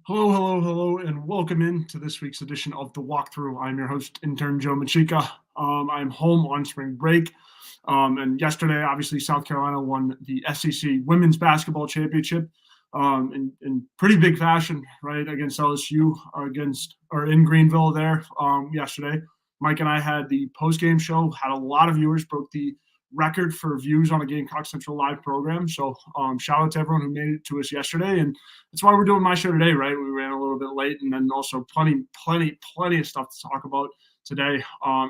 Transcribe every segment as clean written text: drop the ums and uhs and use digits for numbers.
Hello, hello, hello, and welcome in to this week's edition of The Walkthrough. I'm your host, intern Joe Macheca. I'm home on spring break. And yesterday, obviously, South Carolina won the SEC Women's Basketball Championship in pretty big fashion, right, against LSU, or in Greenville there yesterday. Mike and I had the post-game show, had a lot of viewers, broke the record for views on a Gamecock Central live program. So shout out to everyone who made it to us yesterday. And that's why we're doing my show today, right? We ran a little bit late, and then also plenty of stuff to talk about today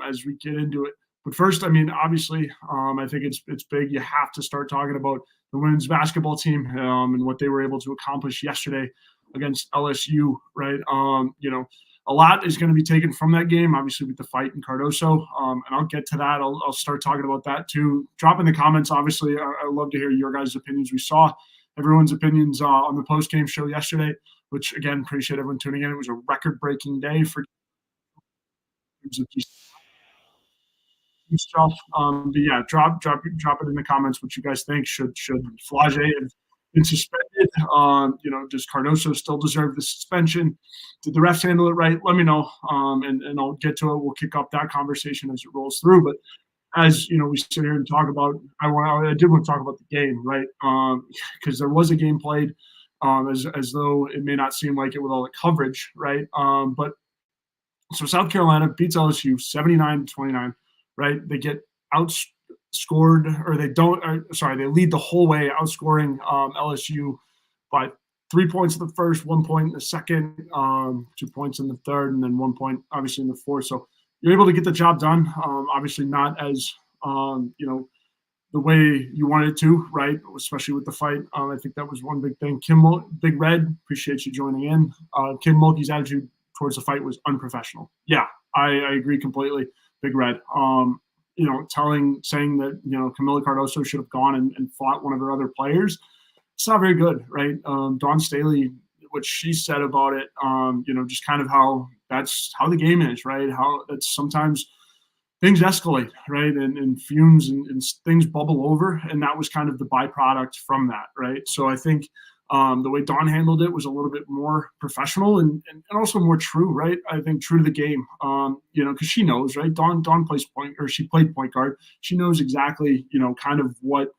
as we get into it. But first, I mean, obviously, I think it's big. You have to start talking about the women's basketball team and what they were able to accomplish yesterday against LSU, right? A lot is going to be taken from that game, obviously, with the fight in Cardoso. And I'll get to that. I'll start talking about that too. Drop in the comments. Obviously, I love to hear your guys' opinions. We saw everyone's opinions on the post-game show yesterday, which, again, appreciate everyone tuning in. It was a record-breaking day for stuff. But yeah, drop it in the comments what you guys think. Should Flage have been suspended? Does Cardoso still deserve the suspension? Did the refs handle it right? Let me know, and I'll get to it. We'll kick off that conversation as it rolls through. But as you know, we sit here and talk about. I did want to talk about the game, right? Because there was a game played, as though it may not seem like it with all the coverage, right? But so South Carolina beats LSU 79-29, right? They get outscored, or they don't. They lead the whole way, outscoring LSU by 3 points in the first, 1 point in the second, 2 points in the third, and then 1 point obviously in the fourth. So you're able to get the job done. Obviously not as the way you wanted to, right? Especially with the fight. I think that was one big thing. Big Red, appreciate you joining in. Kim Mulkey's attitude towards the fight was unprofessional. Yeah, I agree completely. Big Red. Saying that, Camila Cardoso should have gone and fought one of her other players. It's not very good, right? Dawn Staley, what she said about it, just kind of how that's how the game is, right? How that's sometimes things escalate, right? And fumes and things bubble over. And that was kind of the byproduct from that, right? So I think the way Dawn handled it was a little bit more professional and also more true, right? I think true to the game, because she knows, right? Dawn plays she played point guard. She knows exactly, kind of what,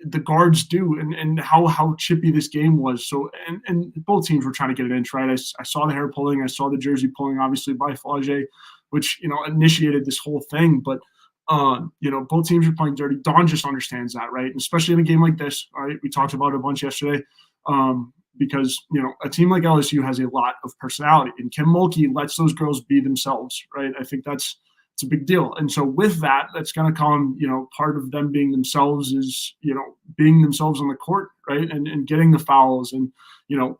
the guards do and how chippy this game was. So, and both teams were trying to get an inch, right? I saw the hair pulling, I saw the jersey pulling, obviously by Flage, which, initiated this whole thing. But both teams are playing dirty. Dawn just understands that, right? And especially in a game like this, right? We talked about it a bunch yesterday because, a team like LSU has a lot of personality, and Kim Mulkey lets those girls be themselves, right? I think it's a big deal. And so with that, that's going to come, part of them being themselves is, being themselves on the court, right? And getting the fouls and,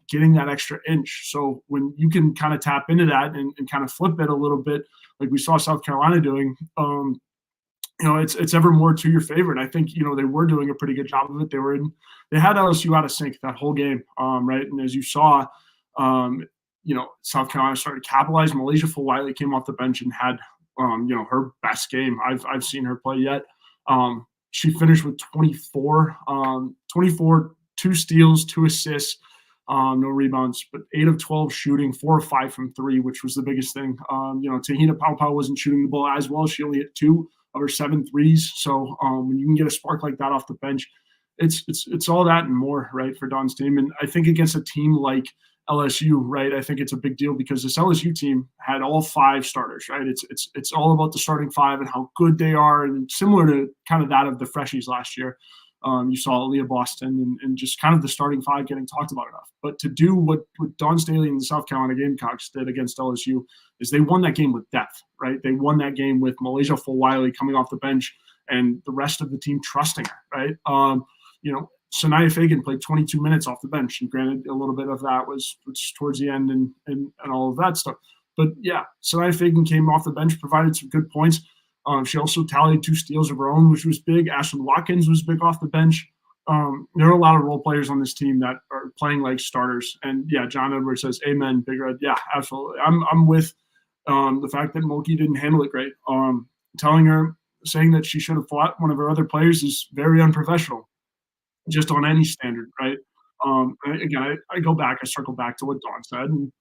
getting that extra inch. So when you can kind of tap into that and kind of flip it a little bit, like we saw South Carolina doing, it's ever more to your favor. And I think, they were doing a pretty good job of it. They had LSU out of sync that whole game, right? And as you saw, South Carolina started to capitalize. Malaysia Fulwiley came off the bench and had, her best game I've seen her play yet. She finished with 24, 2 steals, 2 assists, no rebounds, but 8 of 12 shooting, 4 of 5 from 3, which was the biggest thing. Tahina Paopao wasn't shooting the ball as well. She only hit 2 of her 7 threes. So when you can get a spark like that off the bench, it's all that and more, right, for Dawn's team. And I think against a team like LSU, right, I think it's a big deal because this LSU team had all 5 starters, right? It's all about the starting 5 and how good they are, and similar to kind of that of the freshies last year. You saw Leah Boston and just kind of the starting 5 getting talked about enough. But to do what Dawn Staley and the South Carolina Gamecocks did against LSU is they won that game with depth, right? They won that game with Malaysia Fulwiley coming off the bench and the rest of the team trusting her, right? Sanaya Fagan played 22 minutes off the bench, and granted, a little bit of that was towards the end and all of that stuff. But yeah, Sanaya Fagan came off the bench, provided some good points. She also tallied 2 steals of her own, which was big. Ashlyn Watkins was big off the bench. There are a lot of role players on this team that are playing like starters. And yeah, John Edwards says, "Amen, Big Red." Yeah, absolutely. I'm with the fact that Mulkey didn't handle it great. Saying that she should have fought one of her other players is very unprofessional, just on any standard, right? Again, I go back, I circle back to what Dawn said, and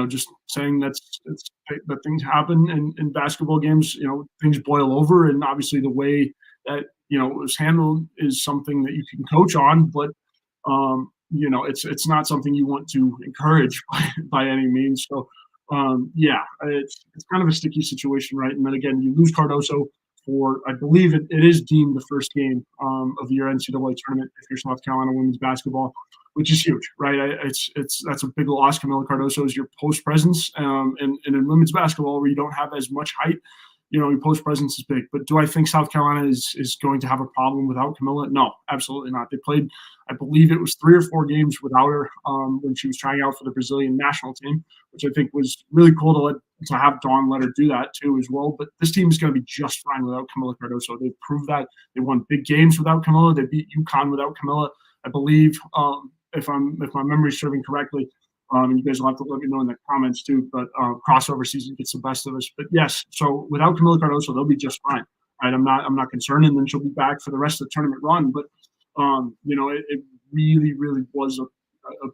just saying that things happen in basketball games. Things boil over, and obviously the way that it was handled is something that you can coach on, but it's not something you want to encourage by any means. So, yeah, it's kind of a sticky situation, right? And then again, you lose Cardoso for, I believe it is deemed the first game of your NCAA tournament if you're South Carolina women's basketball, which is huge, right? It's that's a big loss. Camilla Cardoso is your post presence, and in women's basketball where you don't have as much height, your post presence is big. But do I think South Carolina is going to have a problem without Camilla? No, absolutely not. They played, I believe it was 3 or 4 games without her when she was trying out for the Brazilian national team, which I think was really cool to have Dawn let her do that too as well. But this team is going to be just fine without Camilla Cardoso. They've proved that. They won big games without Camilla. They beat UConn without Camilla, I believe, if my memory's serving correctly. And you guys will have to let me know in the comments too. But crossover season gets the best of us. But yes, so without Camilla Cardoso, they'll be just fine. Right? I'm not concerned, and then she'll be back for the rest of the tournament run. But it really, really was a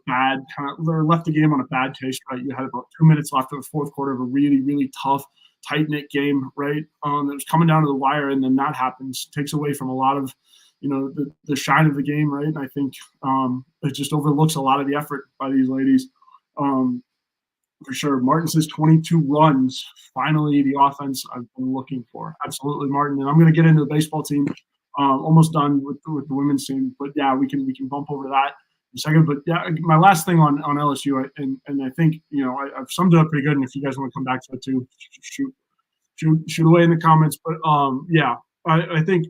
bad kind of, or left the game on a bad taste. Right? You had about 2 minutes left of the fourth quarter of a really, really tough, tight knit game. Right? That was coming down to the wire, and then that happens, takes away from a lot of the shine of the game, right? And I think it just overlooks a lot of the effort by these ladies. For sure. Martin says 22 runs. Finally, the offense I've been looking for. Absolutely, Martin. And I'm going to get into the baseball team. Almost done with the women's team, but yeah, we can bump over to that in a second. But yeah, my last thing on LSU, and I think I've summed it up pretty good. And if you guys want to come back to it too, shoot away in the comments. But yeah, I think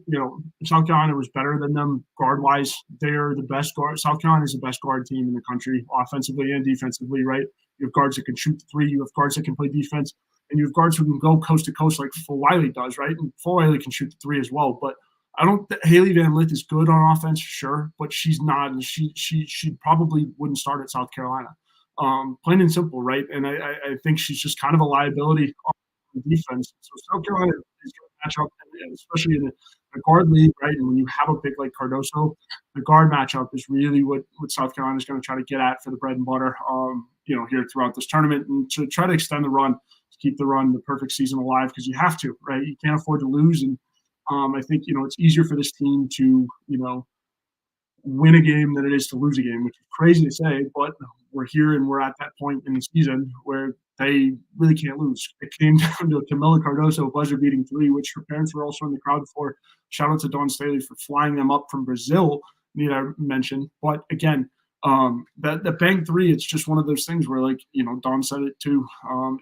South Carolina was better than them guard wise. They're the best guard. South Carolina is the best guard team in the country, offensively and defensively. Right? You have guards that can shoot the three. You have guards that can play defense, and you have guards who can go coast to coast like Full Wiley does. Right? And Full Wiley can shoot the three as well. But I don't. Haley Van Lith is good on offense, sure, but she's not. She probably wouldn't start at South Carolina. Plain and simple, right? And I think she's just kind of a liability on defense. So South Carolina is going to match up, especially in the guard league, right? And when you have a pick like Cardoso, the guard matchup is really what South Carolina is going to try to get at for the bread and butter, here throughout this tournament, and to try to extend the run, to keep the run, the perfect season alive, because you have to, right? You can't afford to lose, and I think it's easier for this team to win a game than it is to lose a game, which is crazy to say, but we're here and we're at that point in the season where they really can't lose. It came down to a Camilla Cardoso buzzer-beating three, which her parents were also in the crowd for. Shout out to Dawn Staley for flying them up from Brazil, need I mention. But again, that bank three, it's just one of those things where, Dawn said it too.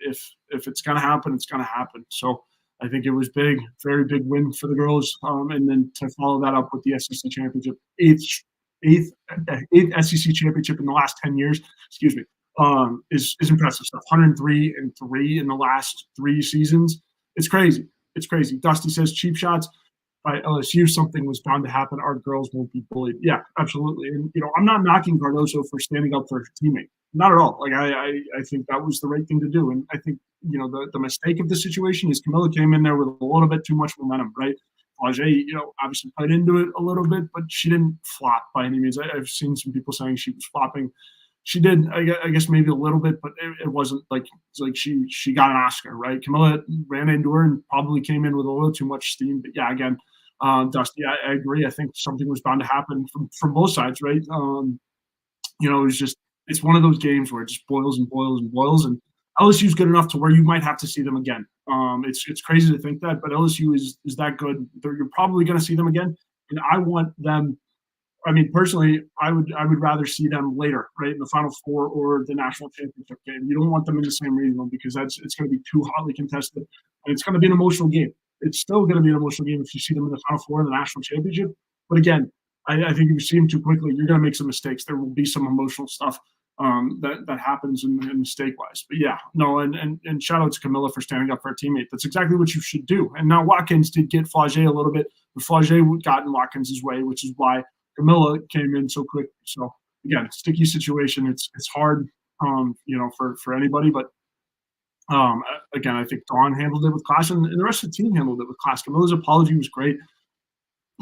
If it's going to happen, it's going to happen. So I think it was big, very big win for the girls. And then to follow that up with the SEC championship, eighth SEC championship in the last 10 years, excuse me, is impressive stuff. 103-3 in the last 3 seasons. It's crazy. It's crazy. Dusty says cheap shots by LSU. Something was bound to happen. Our girls won't be bullied. Yeah, absolutely. And I'm not knocking Cardoso for standing up for her teammate. Not at all. I think that was the right thing to do. And I think the mistake of the situation is Camilla came in there with a little bit too much momentum, right? Flage, obviously played into it a little bit, but she didn't flop by any means. I've seen some people saying she was flopping. She did, I guess, maybe a little bit, but it wasn't like she got an Oscar, right? Camilla ran into her and probably came in with a little too much steam. But yeah, again, Dusty, I agree. I think something was bound to happen from both sides, right? It's one of those games where it just boils and boils and boils, and LSU's good enough to where you might have to see them again. It's crazy to think that, but LSU is that good. You're probably going to see them again, and I want them. I mean, personally, I would rather see them later, right, in the Final Four or the national championship game. You don't want them in the same regional because it's going to be too hotly contested, and it's going to be an emotional game. It's still going to be an emotional game if you see them in the Final Four or the national championship. But again, I think if you see them too quickly, you're going to make some mistakes. There will be some emotional stuff that happens in mistake-wise. But yeah, no, and shout out to Camilla for standing up for her teammate. That's exactly what you should do. And now Watkins did get Flage a little bit, but Flage got in Watkins' way, which is why Camilla came in so quickly. So again, sticky situation. It's hard, for anybody. But again, I think Dawn handled it with class, and the rest of the team handled it with class. Camilla's apology was great,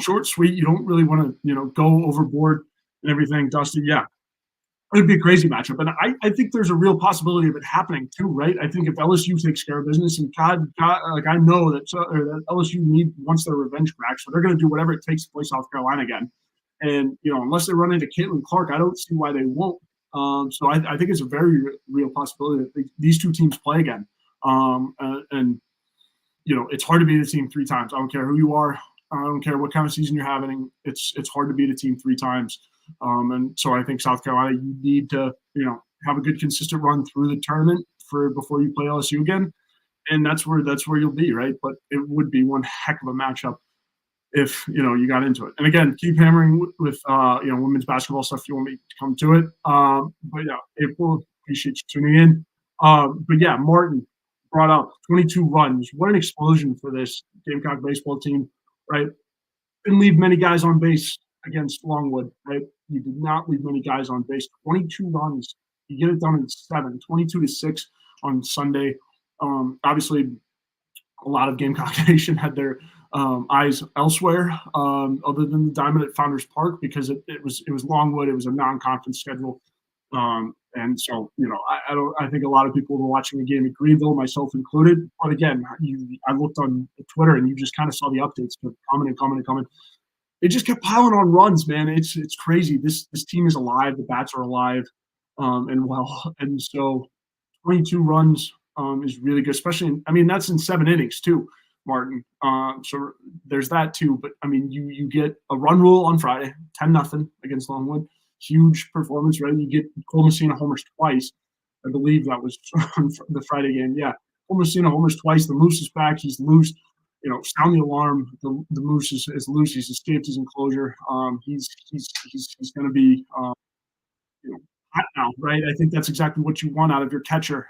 short, sweet. You don't really want to, go overboard and everything. Dusty, yeah. It'd be a crazy matchup, and I think there's a real possibility of it happening too, right? I think if LSU takes care of business, and God like I know that, or that LSU wants their revenge back, so they're going to do whatever it takes to play South Carolina again. And unless they run into Caitlin Clark, I don't see why they won't. So I think it's a very real possibility that these two teams play again. And it's hard to beat a team three times. I don't care who you are. I don't care what kind of season you're having. It's hard to beat a team three times. And so I think South Carolina, you need to, have a good consistent run through the tournament before you play LSU again. And that's where you'll be, right? But it would be one heck of a matchup if you got into it. And again, keep hammering with women's basketball stuff if you want me to come to it. But yeah, April, appreciate you tuning in. But yeah, Martin brought up 22 runs. What an explosion for this Gamecock baseball team, right? Didn't leave many guys on base against Longwood, right? You did not leave many guys on base. 22 runs. You get it done in 7, 22-6 on Sunday. Obviously, a lot of Gamecock Nation had their eyes elsewhere, other than the diamond at Founders Park, because it was Longwood. It was a non-conference schedule, and so I think a lot of people were watching the game at Greenville, myself included. But again, I looked on Twitter and you just kind of saw the updates coming and coming and coming. They just kept piling on runs, man. It's crazy. This team is alive. The bats are alive, and so 22 runs is really good, especially that's in 7 innings too, Martin. So there's that too. But you get a run rule on Friday, 10-0 against Longwood. Huge performance, right? You get Cole Messina homers twice. I believe that was the Friday game. Yeah, Cole Messina homers twice. The Moose is back. He's loose. Sound the alarm. The Moose is loose. He's escaped his enclosure. He's going to be hot now, right? I think that's exactly what you want out of your catcher.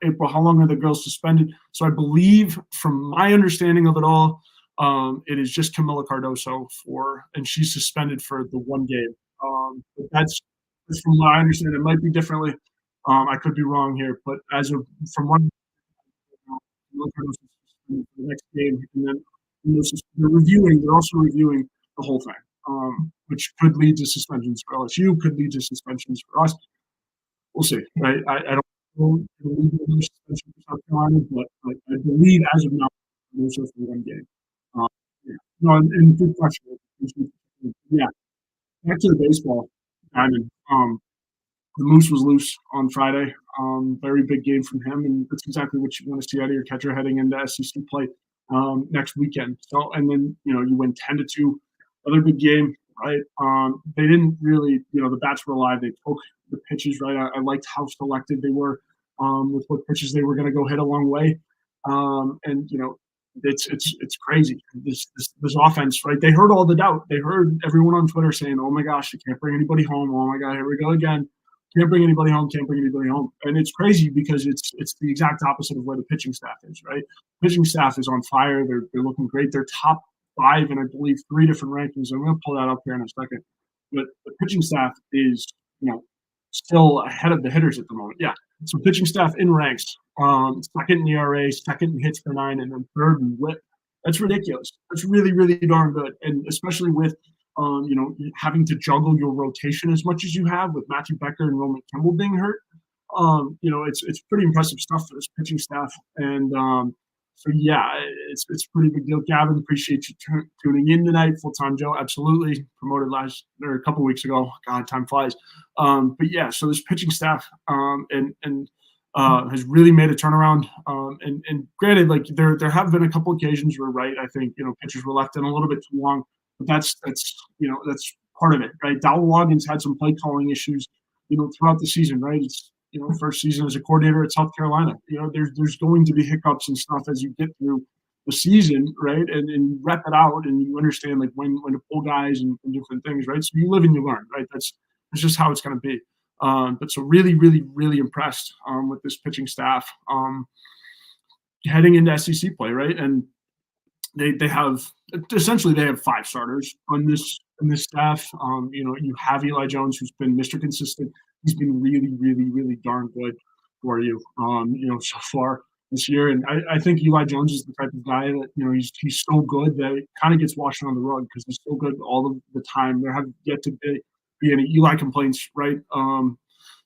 April, how long are the girls suspended? So I believe, from my understanding of it all, it is just Camila Cardoso and she's suspended for the one game. But that's from what I understand. It might be differently. I could be wrong here, but from one, Camila Cardoso suspended for the next game, and then they're also reviewing the whole thing, which could lead to suspensions for LSU, could lead to suspensions for us. We'll see, right? I don't know the suspension for South Carolina, but I believe as of now, there's just one game. Yeah. No, and good question. Yeah, back to the baseball, Diamond. The Moose was loose on Friday. Very big game from him, and that's exactly what you want to see out of your catcher heading into SEC play next weekend. So, and then you win 10-2. Other big game, right? They didn't really, the bats were alive. They took the pitches right. I liked how selective they were with what pitches they were going to go hit a long way. And it's crazy. This offense, right? They heard all the doubt. They heard everyone on Twitter saying, "Oh my gosh, you can't bring anybody home. Oh my God, here we go again. Can't bring anybody home. Can't bring anybody home." And it's crazy because it's the exact opposite of where the pitching staff is, right? Pitching staff is on fire. They're looking great. They're top 5 in, I believe, 3 different rankings. I'm going to pull that up here in a second. But the pitching staff is, still ahead of the hitters at the moment. Yeah. So pitching staff in ranks, second in ERA, second in hits per 9, and then third in WHIP. That's ridiculous. That's really, really darn good. And especially with, having to juggle your rotation as much as you have with Matthew Becker and Roman Kimball being hurt. It's pretty impressive stuff for this pitching staff. And so yeah, it's pretty big deal. Gavin, appreciate you tuning in tonight. Full-time Joe, absolutely. Promoted a couple weeks ago. God, time flies. But yeah, so this pitching staff has really made a turnaround. And granted, like there have been a couple occasions where, right, I think pitchers were left in a little bit too long. But that's part of it, right? Dowell Loggins had some play calling issues, throughout the season, right? It's first season as a coordinator at South Carolina. There's going to be hiccups and stuff as you get through the season, right? And you rep it out and you understand like when to pull guys and different things, right? So you live and you learn, right? That's just how it's going to be. But so really, really, really impressed with this pitching staff heading into SEC play, right? And they have 5 starters on this staff. You have Eli Jones, who's been Mr. Consistent. He's been really, really, really darn good for you, so far this year. And I think Eli Jones is the type of guy that he's so good that it kind of gets washed on the rug because he's so good all of the time. There have yet to be any Eli complaints, right?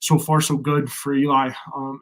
so far so good for Eli.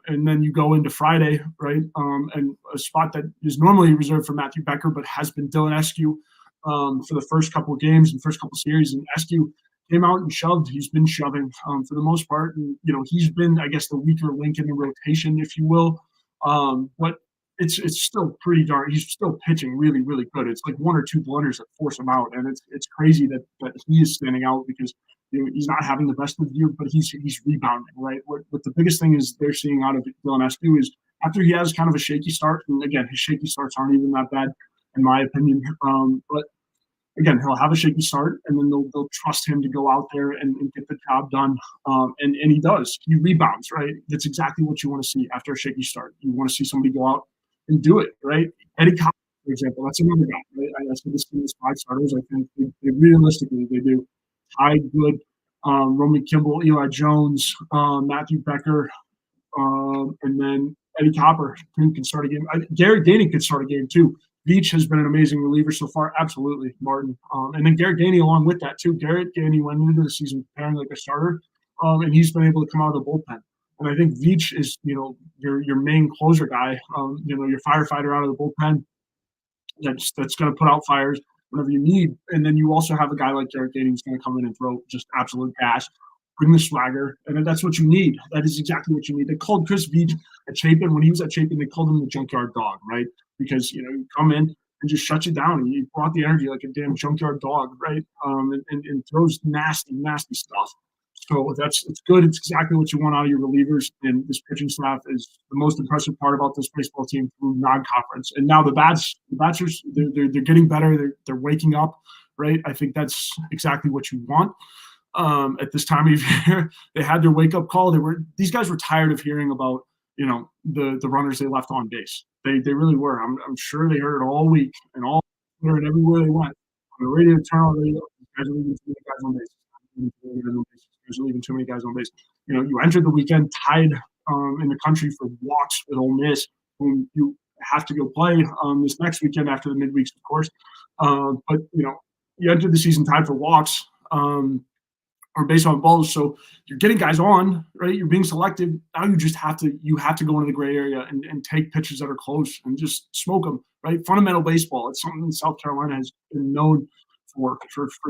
And then you go into Friday, right? And a spot that is normally reserved for Matthew Becker, but has been Dylan Eskew for the first couple of games and first couple of series. And Eskew came out and shoved. He's been shoving for the most part. And, he's been, I guess, the weaker link in the rotation, if you will. But it's still pretty darn. He's still pitching really, really good. It's like one or two blunders that force him out, and it's crazy that he is standing out because he's not having the best of the year, but he's rebounding, right? What the biggest thing is they're seeing out of Dylan Eskew is after he has kind of a shaky start, and again, his shaky starts aren't even that bad, in my opinion. But again, he'll have a shaky start, and then they'll trust him to go out there and get the job done. And he does. He rebounds, right? That's exactly what you want to see after a shaky start. You want to see somebody go out and do it, right? Eddie Cobb, for example, that's another guy. Right? I said this team is five starters. I think they realistically they do. Ty Good, Roman Kimball, Eli Jones, Matthew Becker, and then Eddie Copper can start a game. Garrett Gainey could start a game too. Beach has been an amazing reliever so far. Absolutely, Martin. And then Garrett Gainey along with that too. Garrett Gainey went into the season preparing like a starter, and he's been able to come out of the bullpen. And I think Veach is, your main closer guy, your firefighter out of the bullpen that's going to put out fires whenever you need. And then you also have a guy like Garrett Gainey who's going to come in and throw just absolute gas, bring the swagger, and that's what you need. That is exactly what you need. They called Chris Veach at Chapin. When he was at Chapin, they called him the junkyard dog, right? Because, you come in and just shut you down. And you brought the energy like a damn junkyard dog, right? And throws nasty, nasty stuff. So it's good. It's exactly what you want out of your relievers. And this pitching staff is the most impressive part about this baseball team through non-conference. And now the bats are they're getting better. They're waking up, right? I think that's exactly what you want. At this time of year, they had their wake up call. These guys were tired of hearing about the runners they left on base. They really were. I'm sure they heard it all week and all and everywhere they went. On the radio, turn on the radio, guys are leaving too many guys on base. Guys are leaving too many guys on base. You entered the weekend tied in the country for walks with Ole Miss, whom you have to go play this next weekend after the midweeks, of course. But you entered the season tied for walks. Or based on balls. So you're getting guys on, right? You're being selective. Now you have to go into the gray area and take pitches that are close and just smoke them, right? Fundamental baseball. It's something South Carolina has been known for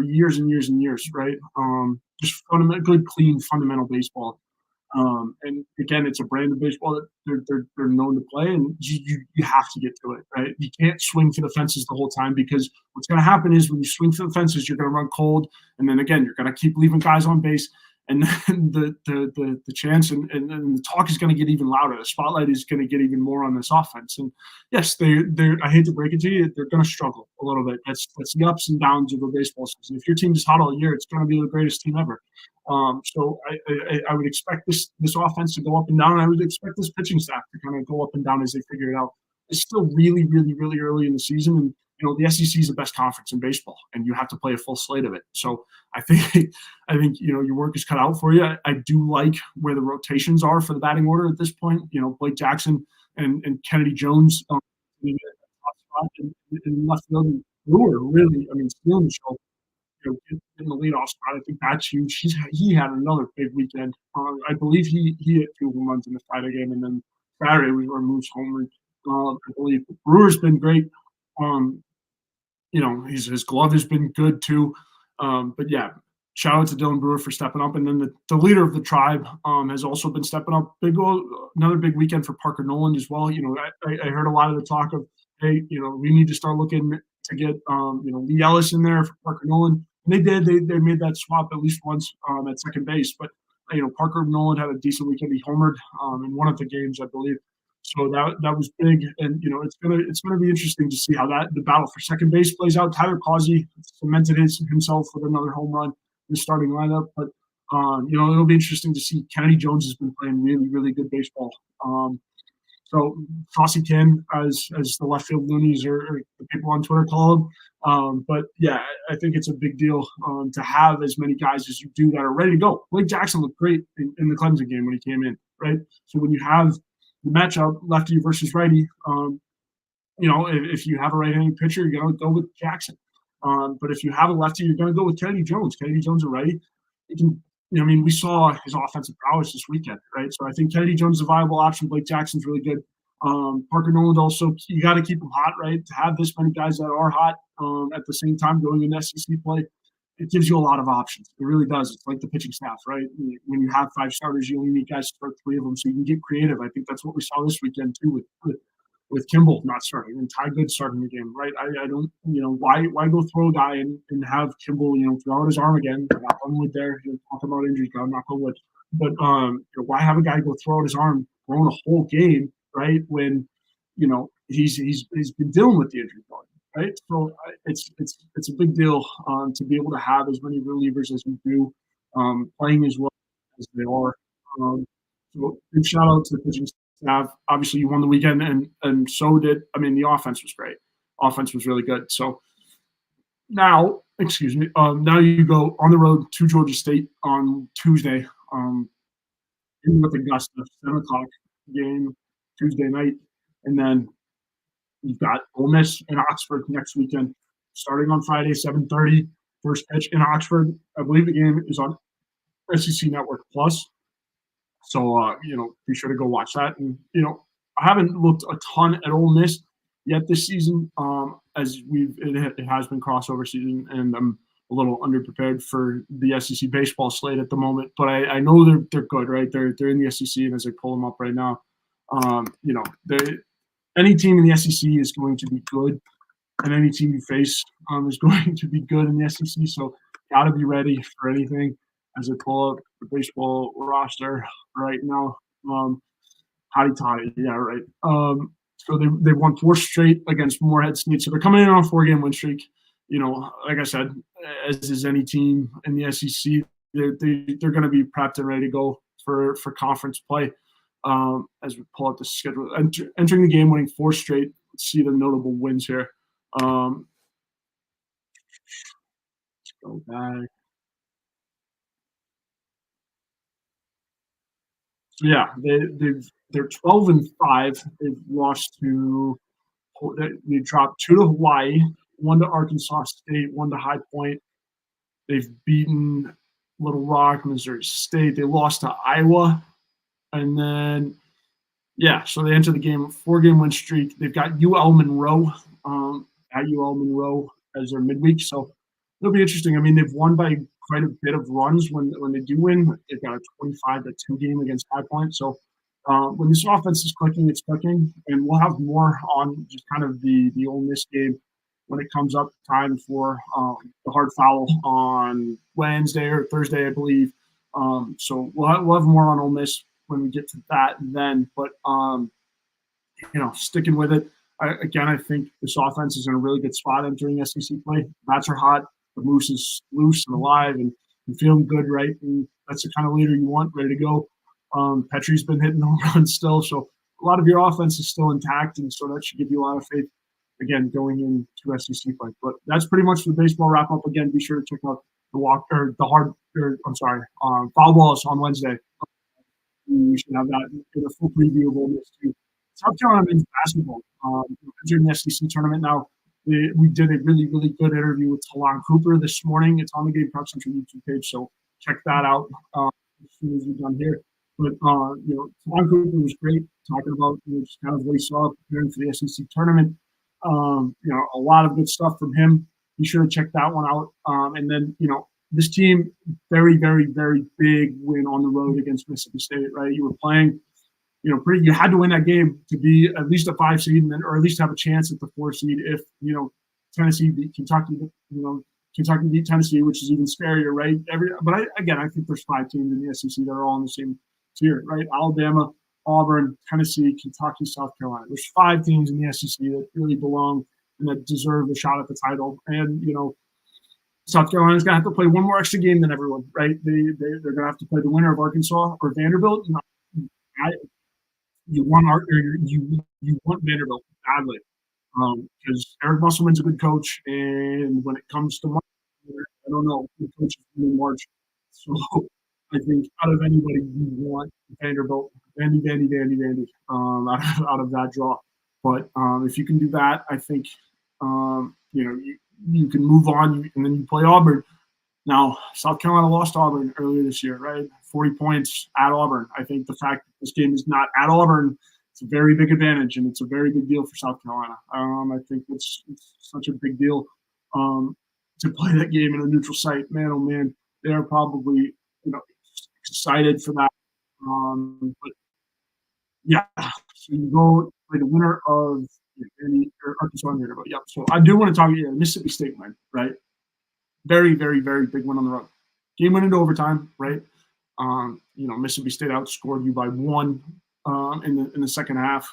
years and years and years, right? Just good, clean, fundamental baseball. And again, it's a brand of baseball that they're known to play, and you have to get to it, right? You can't swing for the fences the whole time because what's going to happen is when you swing for the fences, you're going to run cold, and then again, you're going to keep leaving guys on base, and then the chance and the talk is going to get even louder. The spotlight is going to get even more on this offense. And yes, they're I hate to break it to you, they're going to struggle a little bit. That's the ups and downs of a baseball season. If your team is hot all year, it's going to be the greatest team ever. So I would expect this offense to go up and down. And I would expect this pitching staff to kind of go up and down as they figure it out. It's still really, really, really early in the season, and the SEC is the best conference in baseball, and you have to play a full slate of it. So I think your work is cut out for you. I do like where the rotations are for the batting order at this point. Blake Jackson and Kennedy Jones in left field. Brewer really, stealing the show. In the leadoff spot. I think that's huge. He had another big weekend. I believe he hit 2 home runs in the Friday game, and then Saturday was where Moose homered. I believe Brewer's been great. His glove has been good too. But yeah, shout out to Dylan Brewer for stepping up, and then the leader of the tribe has also been stepping up. Another big weekend for Parker Noland as well. I heard a lot of the talk of, hey, we need to start looking to get Lee Ellis in there for Parker Noland. And they did. They made that swap at least once at second base. But Parker Noland had a decent weekend. He homered in one of the games, I believe. So that was big, and it's gonna be interesting to see how the battle for second base plays out. Tyler Causey cemented himself with another home run in the starting lineup, but it'll be interesting to see. Kennedy Jones has been playing really, really good baseball. So Fossey Kin, as the left field loonies or the people on Twitter call him. But yeah, I think it's a big deal to have as many guys as you do that are ready to go. Blake Jackson looked great in the Clemson game when he came in, right? So when you have the matchup lefty versus righty, if you have a right-handed pitcher, you're going to go with Jackson. But if you have a lefty, you're going to go with Kennedy Jones. Kennedy Jones, a righty. He can I mean, we saw his offensive prowess this weekend, right? So I think Kennedy Jones is a viable option. Blake Jackson's really good. Parker Noland also, you got to keep him hot, right? To have this many guys that are hot at the same time going in SEC play, it gives you a lot of options. It really does. It's like the pitching staff, right? When you have five starters, you only need guys to start three of them, so you can get creative. I think that's what we saw this weekend too with Kimball not starting and Ty Good starting the game, right? I don't, why go throw a guy and have Kimball, throw out his arm again? Knock on wood there. Talk about injuries, God, knock on wood. But why have a guy go throw out his arm, throwing a whole game, right? When he's been dealing with the injury bug, right? So it's a big deal to be able to have as many relievers as we do, playing as well as they are. So big shout out to the pitching staff. Obviously, you won the weekend, and so did. I mean, the offense was great. Offense was really good. So now, excuse me. Now you go on the road to Georgia State on Tuesday. In with Augusta, 7 o'clock game Tuesday night, and then you've got Ole Miss in Oxford next weekend, starting on Friday, 7:30. First pitch in Oxford. I believe the game is on SEC Network Plus. So be sure to go watch that. And I haven't looked a ton at Ole Miss yet this season, as it has been crossover season, and I'm a little underprepared for the SEC baseball slate at the moment. But I know they're good, right? They're in the SEC, and as I pull them up right now, they any team in the SEC is going to be good, and any team you face is going to be good in the SEC. So got to be ready for anything. As I pull up the baseball roster right now, hotty toddy, yeah, right. So they won 4 straight against Morehead State, so they're coming in on a 4-game win streak. Like I said, as is any team in the SEC, they're going to be prepped and ready to go for conference play. As we pull out the schedule, entering the game, winning 4 straight. Let's see the notable wins here. Let's go back. So yeah, they're 12-5. They've lost to they dropped 2 to Hawaii, 1 to Arkansas State, 1 to High Point. They've beaten Little Rock, Missouri State. They lost to Iowa, and then so they enter the game 4-game win streak. They've got UL Monroe at UL Monroe as their midweek, so it'll be interesting. I mean, they've won by quite a bit of runs when they do win. They've got a 25-2 game against High Point. So when this offense is clicking, it's clicking, and we'll have more on just kind of the Ole Miss game when it comes up time for the hard foul on Wednesday or Thursday, I believe. So we'll have more on Ole Miss when we get to that then. But sticking with it. I think this offense is in a really good spot entering SEC play. Bats are hot. The Moose is loose and alive and feeling good, right? And that's the kind of leader you want, ready to go. Petrie's been hitting home runs still, so a lot of your offense is still intact, and so that should give you a lot of faith, again, going into SEC play. But that's pretty much the baseball wrap up. Again, be sure to check out foul balls on Wednesday. We should have that in a full preview of Ole Miss too. South Carolina men's basketball. Entering the SEC tournament now. We did a really, really good interview with Talon Cooper this morning. It's on the Gamecock Central YouTube page, so check that out as soon as we're done here. But Talon Cooper was great talking about just kind of what he saw preparing for the SEC tournament. A lot of good stuff from him. Be sure to check that one out. And then this team, very, very, very big win on the road against Mississippi State. Right, you were playing. You had to win that game to be at least a 5 seed, or at least have a chance at the 4 seed. If Tennessee beat Kentucky, Kentucky beat Tennessee, which is even scarier, right? I think there's 5 teams in the SEC that are all in the same tier, right? Alabama, Auburn, Tennessee, Kentucky, South Carolina. There's 5 teams in the SEC that really belong and that deserve a shot at the title. And South Carolina's gonna have to play one more extra game than everyone, right? They're gonna have to play the winner of Arkansas or Vanderbilt. You want Vanderbilt badly because Eric Musselman's a good coach, and when it comes to March, I don't know, the coach is in March. So I think out of anybody, you want Vanderbilt, Vandy, out of that draw. But if you can do that, I think you can move on, and then you play Auburn. Now, South Carolina lost Auburn earlier this year, right? 40 points at Auburn. I think the fact that this game is not at Auburn, it's a very big advantage, and it's a very big deal for South Carolina. I think it's such a big deal um, to play that game in a neutral site. Man, oh man, they are probably excited for that. But yeah, so you go play the winner of any Arkansas and Vanderbilt. Yep. So I do want to talk. Yeah, Mississippi State win, right? Very, very, very big win on the road. Game went into overtime, right? Mississippi State outscored you by one in the second half.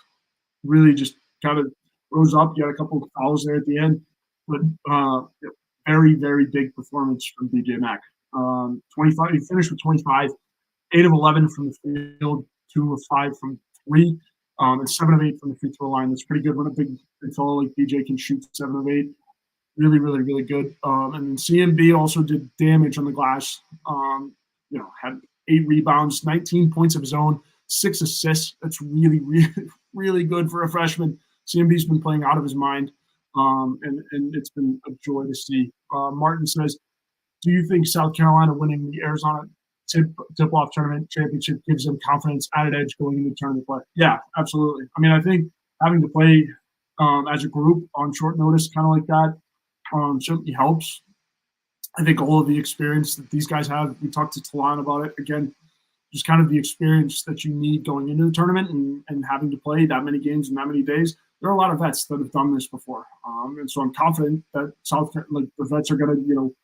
Really just kind of rose up. You had a couple of fouls there at the end, but very, very big performance from DJ Mack. 25. He finished with 25, 8 of 11 from the field, 2 of 5 from three, and 7 of 8 from the free throw line. That's pretty good when a big fellow like DJ can shoot 7 of 8. Really, really, really good. And then CMB also did damage on the glass. Had 8 rebounds, 19 points of his own, 6 assists. That's really, really, really good for a freshman. CMB's been playing out of his mind, and it's been a joy to see. Martin says, do you think South Carolina winning the Arizona tip-off tournament championship gives them confidence, added edge going into tournament play? Yeah, absolutely. I mean, I think having to play as a group on short notice, kind of like that, certainly helps. I think all of the experience that these guys have, we talked to Talon about it, again, just kind of the experience that you need going into the tournament and having to play that many games in that many days. There are a lot of vets that have done this before. And so I'm confident that the vets are going to,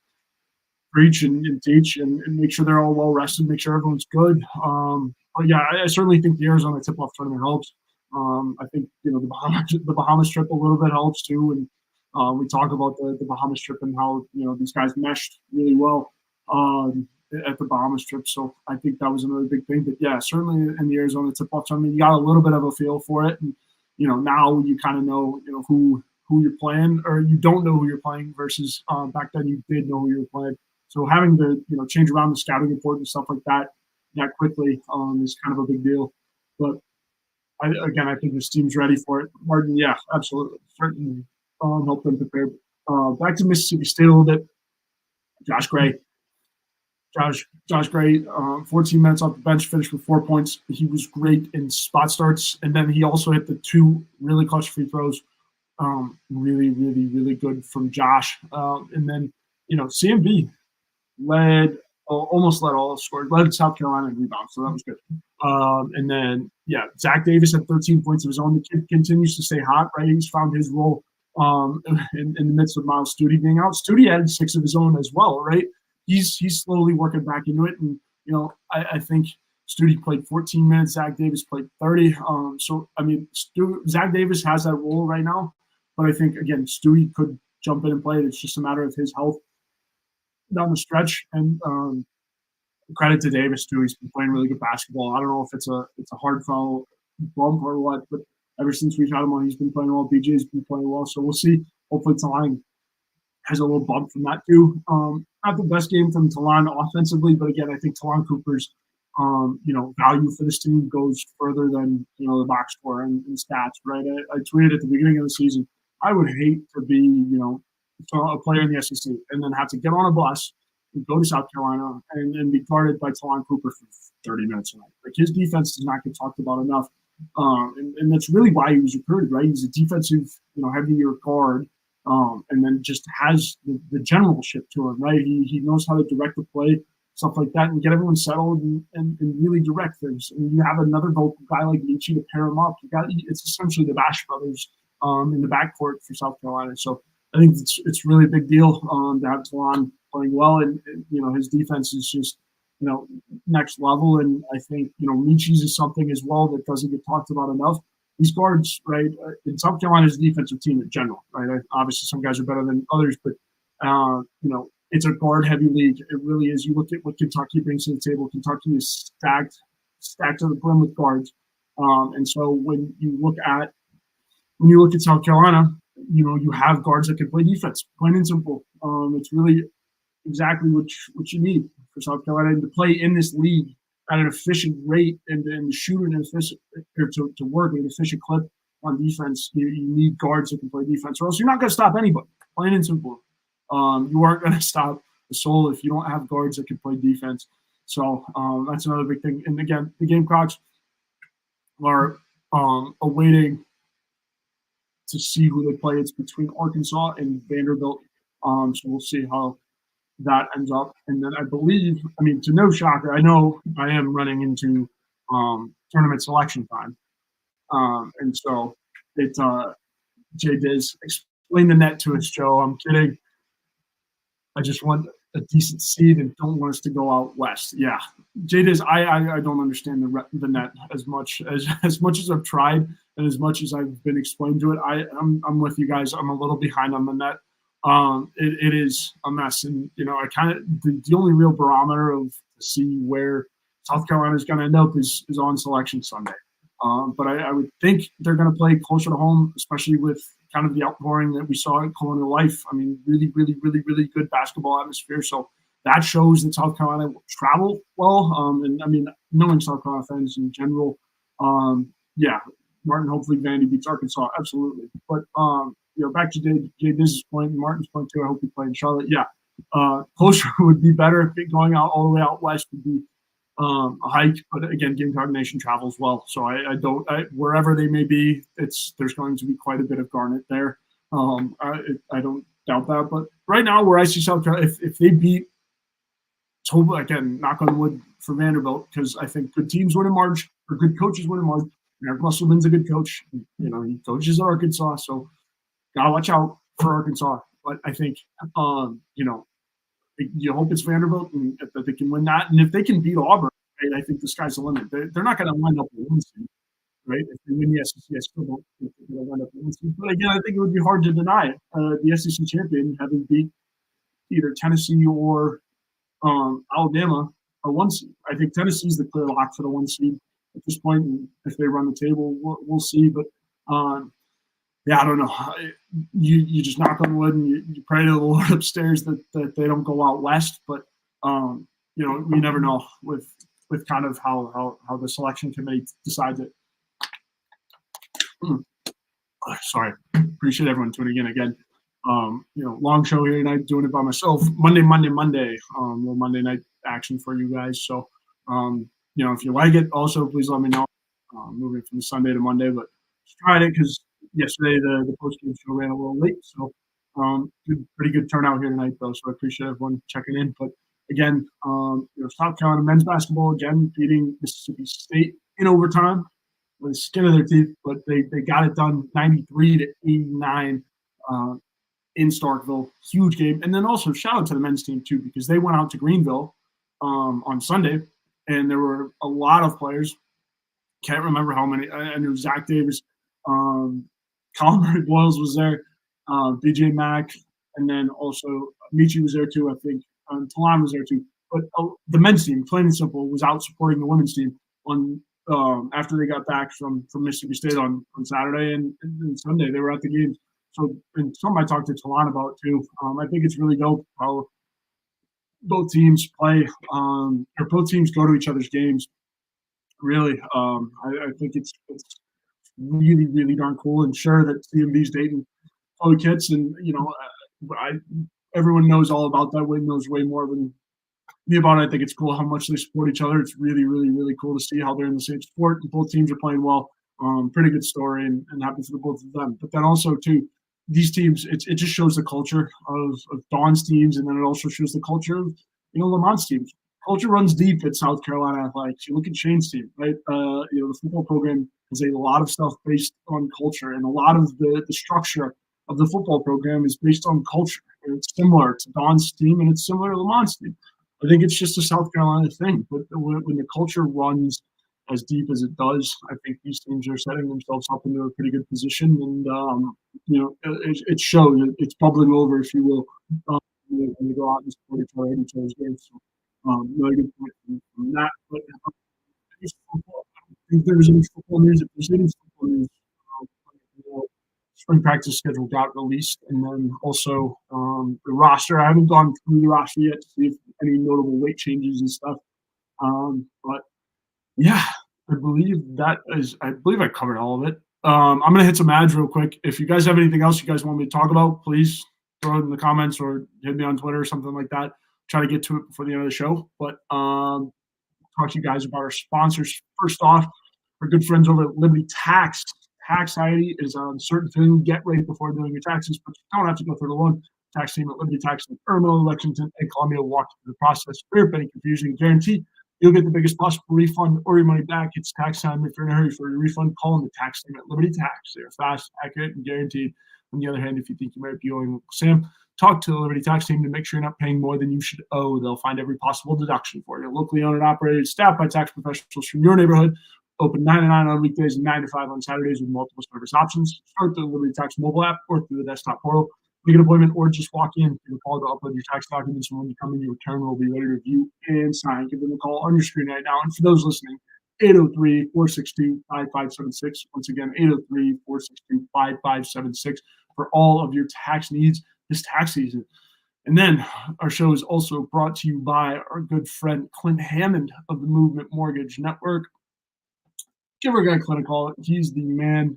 preach and teach and make sure they're all well rested, make sure everyone's good. But yeah, I certainly think the Arizona tip-off tournament helps. I think, the Bahamas trip a little bit helps too. And we talk about the Bahamas trip and how, these guys meshed really well at the Bahamas trip. So I think that was another big thing. But yeah, certainly in the Arizona tip-off tournament, you got a little bit of a feel for it. And, now you kind of know, who you're playing, or you don't know who you're playing versus back then you did know who you were playing. So having to, change around the scouting report and stuff like that quickly is kind of a big deal. But I think this team's ready for it. Martin, yeah, absolutely. Certainly help them prepare. Back to Mississippi State a little bit. Josh Gray. Josh Gray, 14 minutes off the bench, finished with 4 points. He was great in spot starts, and then he also hit the 2 really clutch free throws. Really, really, really good from Josh. And then, CMB almost led all scores, led South Carolina in rebounds, so that was good. And then, Zach Davis had 13 points of his own. The kid continues to stay hot, right? He's found his role in the midst of Miles Studi being out. Studi added 6 of his own as well, right? He's slowly working back into it, and I think Studi played 14 minutes. Zach Davis played 30. So I mean, Zach Davis has that role right now, but I think again Studi could jump in and play it. It's just a matter of his health down the stretch. And credit to Davis too. He's been playing really good basketball. I don't know if it's a hard foul bump or what, but ever since we've had him on, he's been playing well. BJ's been playing well, so we'll see. Hopefully, Talon has a little bump from that too. Not the best game from Talon offensively, but again, I think Talon Cooper's value for this team goes further than the box score and stats. Right? I tweeted at the beginning of the season, I would hate to be a player in the SEC and then have to get on a bus and go to South Carolina and be guarded by Talon Cooper for 30 minutes a night. Like, his defense does not get talked about enough. And that's really why he was recruited, right? He's a defensive, heavier guard, and then just has the generalship to him, right? He knows how to direct the play, stuff like that, and get everyone settled and really direct things. And you have another vocal guy like Michi to pair him up. It's essentially the Bash brothers in the backcourt for South Carolina. So I think it's really a big deal to have Talon playing well, and his defense is just next level. And I think Michi's is something as well that doesn't get talked about enough. These guards, right? In South Carolina's defensive team in general, right? Obviously, some guys are better than others, but it's a guard-heavy league. It really is. You look at what Kentucky brings to the table. Kentucky is stacked to the brim with guards, and so when you look at South Carolina, you have guards that can play defense, plain and simple. It's really exactly what you need for South Carolina to play in this league at an efficient rate and to shoot an efficient, or to work at an efficient clip on defense. You need guards that can play defense, or else you're not going to stop anybody. Plain and simple. You aren't going to stop the soul if you don't have guards that can play defense. So that's another big thing. And again, the Gamecocks are awaiting to see who they play. It's between Arkansas and Vanderbilt. So we'll see how that ends up. And then I believe, I mean, to no shocker, I know I am running into tournament selection time. And so it Jay Diz explain the net to us, Joe. I'm kidding. I just want a decent seed and don't want us to go out west. Yeah, Jay Diz, I don't understand the net as much as I've tried and as much as I've been explained to it. I'm with you guys. I'm a little behind on the net. It is a mess, and I kind of the only real barometer of to see where South Carolina is going to end up is on Selection Sunday. But I would think they're going to play closer to home, especially with kind of the outpouring that we saw at Colonial Life. I mean, really, really, really, really good basketball atmosphere. So that shows that South Carolina will travel well. And I mean, knowing South Carolina fans in general, yeah, Martin, hopefully Vandy beats Arkansas. Absolutely. But, back to Jay Diz's point and Martin's point too. I hope we play in Charlotte. Yeah. Closer would be better. Going out all the way out west would be a hike, but again, Gamecock Nation travels well, so I don't wherever they may be, there's going to be quite a bit of garnet there. I don't doubt that, but right now, where I see South Carolina, if they beat, again, knock on wood for Vanderbilt, because I think good teams win in March, or good coaches win in March. Eric Musselman's a good coach. He coaches at Arkansas, so gotta watch out for Arkansas. But I think, you hope it's Vanderbilt and that they can win that. And if they can beat Auburn, right, I think the sky's the limit. They're not going to wind up with one seed, right? If they win the SEC, I still don't think they're going to wind up with one seed. But again, I think it would be hard to deny it. The SEC champion having beat either Tennessee or Alabama a one seed. I think Tennessee's the clear lock for the one seed at this point. And if they run the table, we'll see. But yeah, I don't know. You just knock on wood and you pray to the Lord upstairs that they don't go out west. But we never know with kind of how the selection committee decides it. Sorry, appreciate everyone tuning in again. Long show here tonight, doing it by myself. Monday. Little Monday night action for you guys. So, if you like it, also please let me know. Moving from Sunday to Monday, but just tried it because yesterday the post-game show ran a little late, so pretty good turnout here tonight, though. So I appreciate everyone checking in. But again, South Carolina men's basketball again beating Mississippi State in overtime with the skin of their teeth, but they got it done 93-89 in Starkville. Huge game, and then also shout out to the men's team too, because they went out to Greenville on Sunday, and there were a lot of players. Can't remember how many. I knew Zach Davis. Colin Murray Boyles was there, BJ Mack, and then also Michi was there too, I think. Talon was there too. But the men's team, plain and simple, was out supporting the women's team on after they got back from Mississippi State on Saturday and Sunday. They were at the games. So, and something I talked to Talon about too. I think it's really dope how both teams play, or both teams go to each other's games. Really, I think it's really, really darn cool. And sure that CMB's dating Chloe Kitts, and everyone knows all about that. Wade knows way more than me about it. I think it's cool how much they support each other. It's really, really, really cool to see how they're in the same sport. And both teams are playing well. Pretty good story, and happy for the both of them. But then also too, these teams, it just shows the culture of Dawn's teams, and then it also shows the culture of Lamont's teams. Culture runs deep at South Carolina Athletics. You look at Shane's team, right? The football program has a lot of stuff based on culture, and a lot of the structure of the football program is based on culture. And it's similar to Dawn's team, and it's similar to Lamont's team. I think it's just a South Carolina thing. But when the culture runs as deep as it does, I think these teams are setting themselves up into a pretty good position. And, it shows. It's bubbling over, if you will, when you go out and support each other in each other's games. So, really good point from that. But I don't think there's any football news. If there's any football news, spring practice schedule got released, and then also the roster. I haven't gone through the roster yet to see if any notable weight changes and stuff. But yeah, I believe I covered all of it. I'm gonna hit some ads real quick. If you guys have anything else you guys want me to talk about, please throw it in the comments or hit me on Twitter or something like that. try to get to it before the end of the show. But talk to you guys about our sponsors. First off, our good friends over at Liberty Tax. Tax ID is a certain thing you get right before doing your taxes, but you don't have to go through the loan. Tax team at Liberty Tax in Irmo, Lexington, and Columbia will walk you through the process. Fear of any confusion, guarantee you'll get the biggest possible refund or your money back. It's tax time. If you're in a hurry for your refund, call them the tax team at Liberty Tax. They are fast, accurate, and guaranteed. On the other hand, if you think you might be owing Sam, talk to the Liberty Tax team to make sure you're not paying more than you should owe. They'll find every possible deduction for you. Locally owned and operated, staffed by tax professionals from your neighborhood. Open 9 to 9 on weekdays and 9 to 5 on Saturdays with multiple service options. Start the Liberty Tax mobile app or through the desktop portal. Make an appointment or just walk in. Give a call to upload your tax documents, and when you come in, your return will be ready to review and sign. Give them a call on your screen right now. And for those listening, 803-462-5576. Once again, 803-462-5576 for all of your tax needs this tax season. And then our show is also brought to you by our good friend Clint Hammond of the Movement Mortgage Network. Give our guy Clint a call. He's the man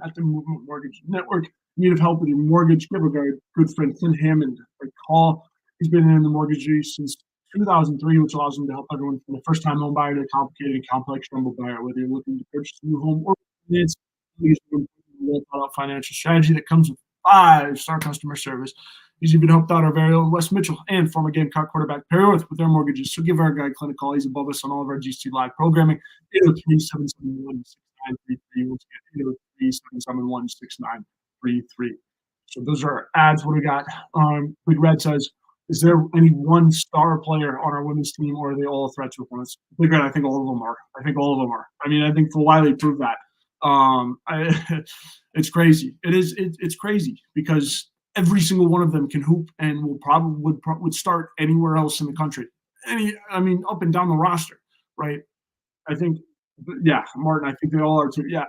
at the Movement Mortgage Network. Need help with your mortgage? Give our guy, good friend Clint Hammond, a call. He's been in the mortgage since 2003, which allows him to help everyone from the first-time home buyer to a complicated and complex jumbo buyer, whether you're looking to purchase a new home or finance. He's a well-thought-out financial strategy that comes with 5-star customer service. He's even helped out our very own Wes Mitchell and former Gamecock quarterback Perry Orth with their mortgages. So give our guy Clint a call. He's above us on all of our GC Live programming. 803-771-6933. Once again, 803-771-6933. So those are our ads. What do we got? Big Red says, is there any one star player on our women's team, or are they all a threat to opponents? Big Red, I think all of them are. I think Phil Wiley proved that. It's crazy. It's crazy because every single one of them can hoop and would start anywhere else in the country. Up and down the roster, right? I think, Martin, I think they all are too. Yeah.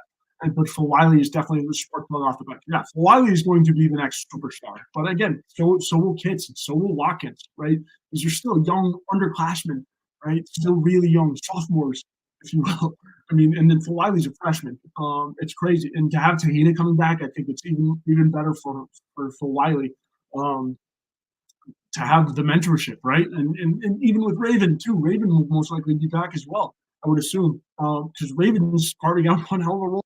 But Phil Wiley is definitely the spark plug off the bench. Yeah, Phil Wiley is going to be the next superstar. But again, so will Kitts and so will Watkins, right? These are still young underclassmen, right? Still really young sophomores, if you will. And then Phil Wiley's a freshman. It's crazy. And to have Tahina coming back, I think it's even better for Phil Wiley to have the mentorship, right? And even with Raven, too. Raven will most likely be back as well, I would assume, because Raven is carving out one hell of a role.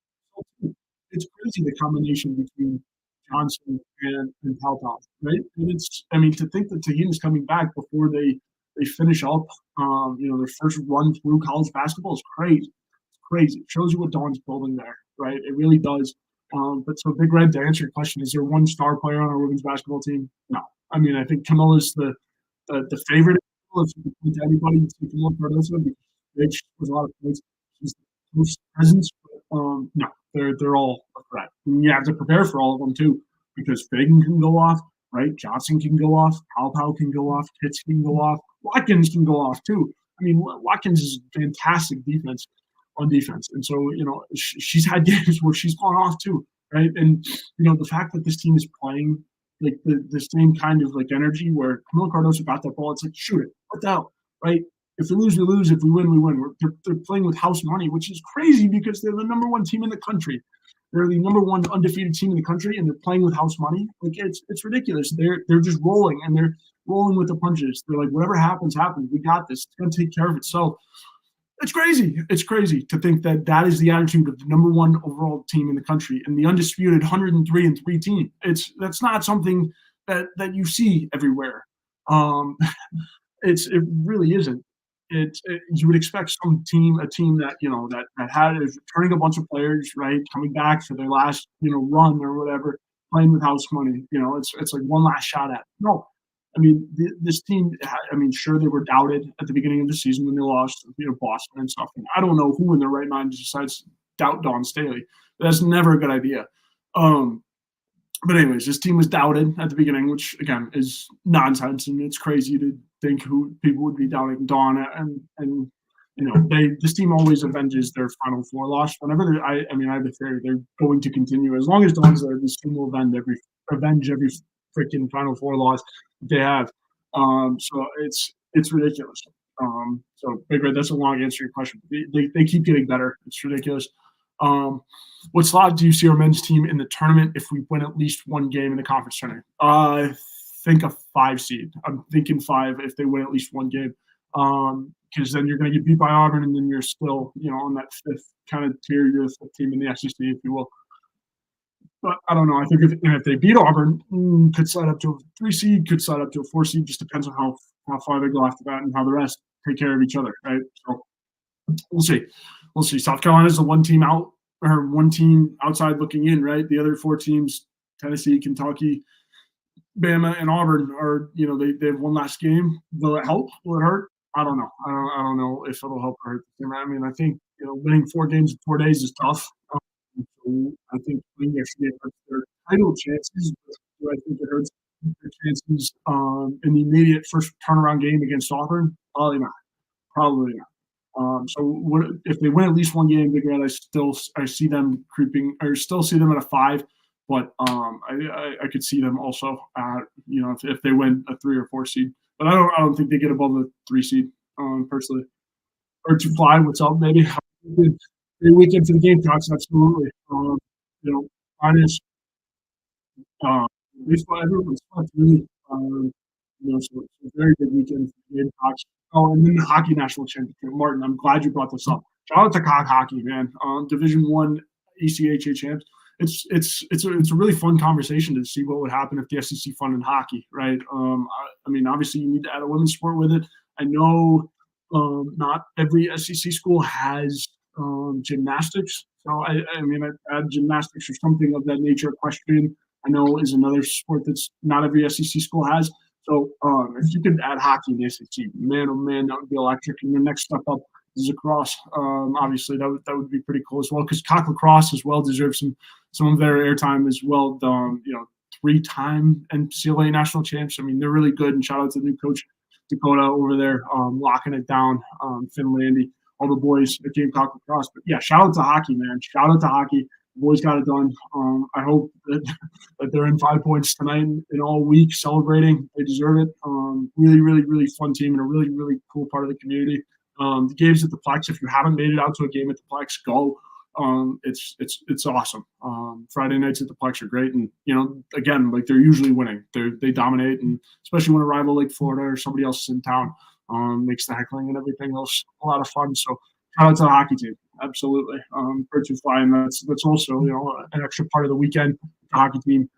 It's crazy, the combination between Johnson and Palpal, right? And to think that Tahina's coming back before they finish up, their first run through college basketball is crazy. It's crazy. It shows you what Dawn's building there, right? It really does. But so Big Red, to answer your question, is there one star player on our women's basketball team? No. I think Camilla's the favorite. If you can point to anybody, it's Camilla Cardoso, because with a lot of points, she's the most presence. But no, they're all a threat. And you have to prepare for all of them too, because Fagan can go off, right? Johnson can go off, Powell can go off, Kitts can go off, Watkins can go off too. Watkins is fantastic on defense, and so she's had games where she's gone off too, right? And the fact that this team is playing like the same kind of like energy where Camila Cardoso got that ball, it's like shoot it, what the hell, right? If we lose, we lose. If we win, we win. They're playing with house money, which is crazy because they're the number one team in the country. They're the number one undefeated team in the country, and they're playing with house money. Like it's ridiculous. They're just rolling, and they're rolling with the punches. They're like, whatever happens, happens. We got this. It's going to take care of itself. It's crazy. It's crazy to think that is the attitude of the number one overall team in the country and the undisputed 103-3 team. That's not something that you see everywhere. It really isn't. You would expect a team that is turning a bunch of players, right, coming back for their last run or whatever, playing with house money. It's like one last shot at it. No, this team. Sure, they were doubted at the beginning of the season when they lost Boston and stuff. And I don't know who in their right mind decides to doubt Dawn Staley. That's never a good idea. But anyways, this team was doubted at the beginning, which again is nonsense, and it's crazy to think who people would be doubting Dawn. And this team always avenges their Final Four loss whenever I have a theory they're going to continue as long as Dawn's there. This team will avenge every freaking Final Four loss they have. So it's ridiculous. So Big Red, that's a long answer to your question. They keep getting better. It's ridiculous. What slot do you see our men's team in the tournament if we win at least one game in the conference tournament? think a 5 seed. I'm thinking 5 if they win at least one game. Because then you're going to get beat by Auburn, and then you're still, on that fifth kind of tier. You're the fifth team in the SEC, if you will. But I don't know. I think if they beat Auburn, could slide up to a 3 seed, could slide up to a 4 seed. Just depends on how far they go after that and how the rest take care of each other, right? So we'll see. We'll see. South Carolina's the one team outside looking in, right? The other 4 teams, Tennessee, Kentucky, Bama, and Auburn, are they have one last game. Will it help? Will it hurt? I don't know. I don't know if it'll help or hurt. I mean, I think winning 4 games in 4 days is tough. So I think winning next game hurts their title chances. But do I think it hurts their chances in the immediate first turnaround game against Auburn? Probably not. Probably not. If they win at least one game, Big Red, I see them creeping, or still see them at a 5. But I could see them also at if they win a 3 or 4 seed. But I don't think they get above a 3 seed personally. Or to fly, what's up, maybe? Great weekend for the Gamecocks, absolutely. Minus baseball, everyone's slept really. So it's a very good weekend for the Gamecocks. Oh, and then the hockey national championship. Martin, I'm glad you brought this up. Shout out to Cock Hockey, man. Division One ECHA champs. It's a really fun conversation to see what would happen if the SEC funded hockey, right? I mean, obviously you need to add a women's sport with it. I know not every SEC school has gymnastics, so I mean, add gymnastics or something of that nature. Equestrian, I know, is another sport that's not every SEC school has. So if you could add hockey in the SEC, man, oh man, that would be electric. And the next step up is lacrosse. Obviously, that would be pretty cool as well, because Cock Lacrosse as well deserves some of their airtime as well. 3-time NCAA national champs. I mean, they're really good. And shout out to the new coach, Dakota, over there, locking it down. Finlandy, all the boys at Gamecock Lacrosse. But yeah, shout out to hockey, man. Shout out to hockey. The boys got it done. I hope that they're in 5 points tonight and all week celebrating. They deserve it. Really, really, really fun team and a really, really cool part of the community. The games at the Plex, if you haven't made it out to a game at the Plex, go. It's awesome. Friday nights at the Plex are great, and again, like, they're usually winning. They dominate, and especially when a rival like Florida or somebody else is in town, makes the heckling and everything else a lot of fun. So shout out to the hockey team, absolutely. Birds who fly, and that's also an extra part of the weekend. The hockey team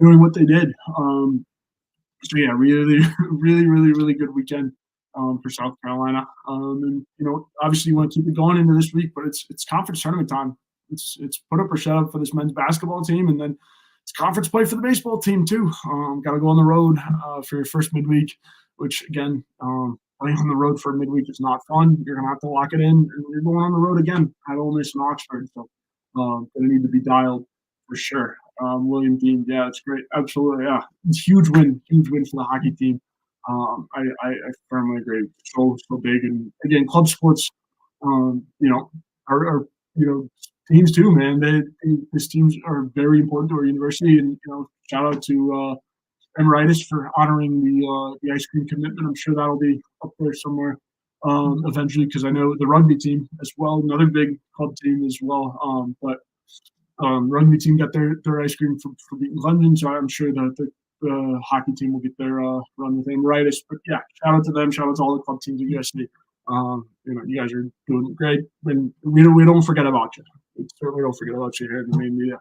doing what they did. So yeah, really, really, really, really good weekend for South Carolina. And obviously you want to keep it going into this week, but it's conference tournament time. It's put up or shut up for this men's basketball team, and then it's conference play for the baseball team too. Got to go on the road for your first midweek, which again, playing on the road for a midweek is not fun. You're gonna have to lock it in, and you're going on the road again at Ole Miss and Oxford. So gonna need to be dialed for sure. William Dean, yeah, it's great. Absolutely, yeah. It's huge win for the hockey team. I firmly agree. So big, and again, club sports, are teams too, man. These teams are very important to our university, and shout out to Emeritus for honoring the ice cream commitment. I'm sure that'll be up there somewhere eventually, because I know the rugby team as well, another big club team as well. But rugby team got their ice cream for beating London, so I'm sure that the hockey team will get their run with Emeritus. But yeah, shout out to them. Shout out to all the club teams at USC. You guys are doing great, and we don't forget about you. We certainly don't forget about you here in the main media.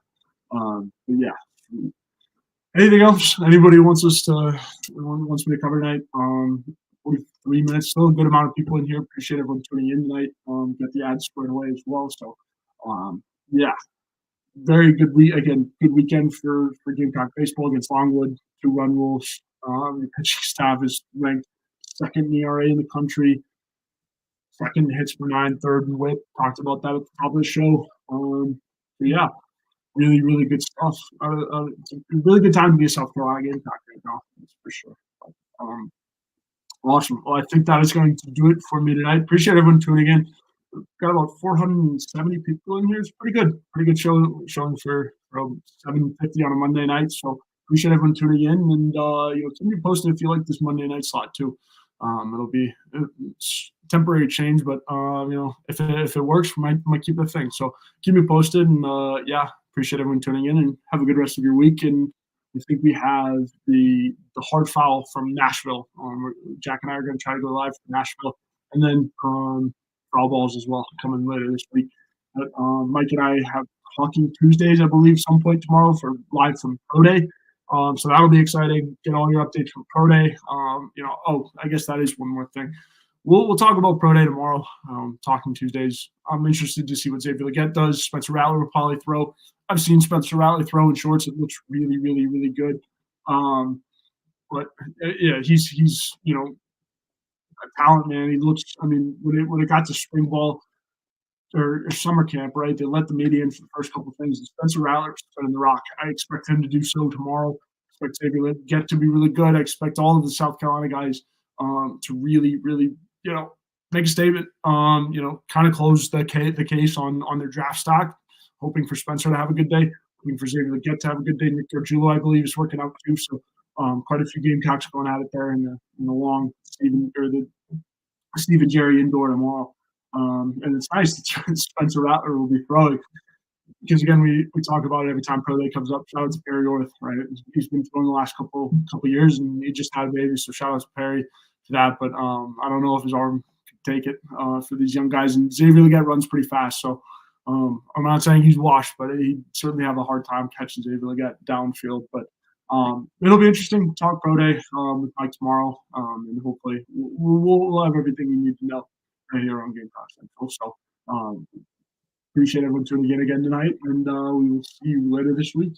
But yeah. Anything else? Anybody wants me to cover tonight? 43 minutes. Still a good amount of people in here. Appreciate everyone tuning in tonight. Get the ads squared away as well. So, yeah, very good week. Again, good weekend for Gamecock baseball against Longwood. 2-run rules. The pitching staff is ranked second in ERA in the country. Second in hits per 9, third in WHIP. Talked about that at the top of the show. Yeah. Really, really good stuff. It's a really good time to be a South Carolina Gamecock right now, that's for sure. Awesome. Well, I think that is going to do it for me tonight. Appreciate everyone tuning in. We've got about 470 people in here. It's pretty good. Pretty good showing for 7:50 on a Monday night. So appreciate everyone tuning in, and keep me posted if you like this Monday night slot too. It'll be temporary change, but if it works, we might keep the thing. So keep me posted, and yeah. Appreciate everyone tuning in, and have a good rest of your week, and I think we have the hard foul from Nashville. Jack and I are going to try to go live from Nashville, and then foul balls as well coming later this week. But Mike and I have Hockey Tuesdays, I believe, some point tomorrow for live from Pro Day. So that'll be exciting. Get all your updates from Pro Day. Oh, I guess that is one more thing. We'll talk about Pro Day tomorrow. Talking Tuesdays. I'm interested to see what Xavier Leggett does. Spencer Rattler will probably throw. I've seen Spencer Rattler throw in shorts. It looks really, really, really good. But yeah, he's a talent, man. He looks. I mean, when it got to spring ball or summer camp, right? They let the media in for the first couple of things. And Spencer Rattler in the rock. I expect him to do so tomorrow. I expect Xavier Leggett to be really good. I expect all of the South Carolina guys to really, really, make a statement. Kind of close the case on their draft stock. Hoping for Spencer to have a good day. Hoping for Xavier Leggett to have a good day. Nick Gargiulo, I believe, is working out too. So quite a few Gamecocks going at it there in the long Stephen Jerry indoor tomorrow. And it's nice that Spencer Rattler will be throwing because again we talk about it every time Pro Day comes up. Shout out to Perry Orth, right? He's been throwing the last couple years, and he just had a baby. So shout out to Perry for that. But I don't know if his arm could take it for these young guys. And Xavier Leggett runs pretty fast, so I'm not saying he's washed, but he certainly have a hard time catching Xavier Leggett downfield. But it'll be interesting to talk Pro Day with Mike tomorrow, and hopefully we'll have everything we need to know right here on Gamecock Central. So appreciate everyone tuning in again tonight, and we will see you later this week.